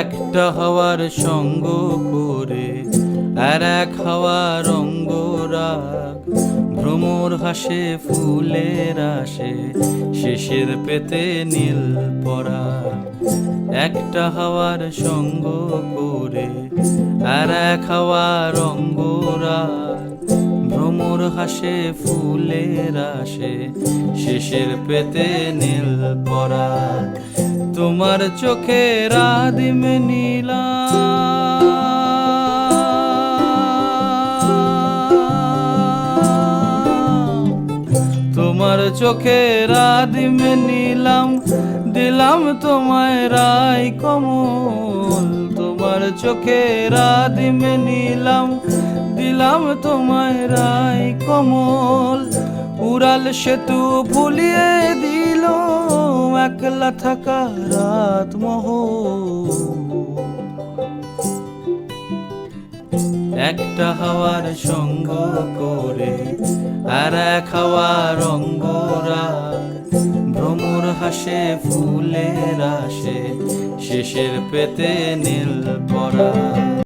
একটা হাওয়ার সঙ্গ করে আর এক হাওয়ার অঙ্গরাগ, ভ্রমর হাসে ফুলের আসে শেষের পেতে নীল পরাগ। একটা হাওয়ার সঙ্গ করে আর এক হাওয়ার অঙ্গরাগ, ভ্রমর হাসে ফুলের আসে শেষের পেতে নীল পরাগ। তোমার চোখের আদিম নীলা, তোমার চোখের আদিম নীলাম, দিলাম তোমায় রায় কমল। তোমার চোখের আদিম নীলাম, দিলাম তোমায় রায় কমল। উড়াল সেতু ভুলিয়ে দিল একলা থাকা রাত মহল। একটা হাওয়ার সঙ্গ করে আর এক হাওয়ার অঙ্গরাগ, ভ্রমর হাসে ফুলের আসে শেষের পেতে নীল পরাগ।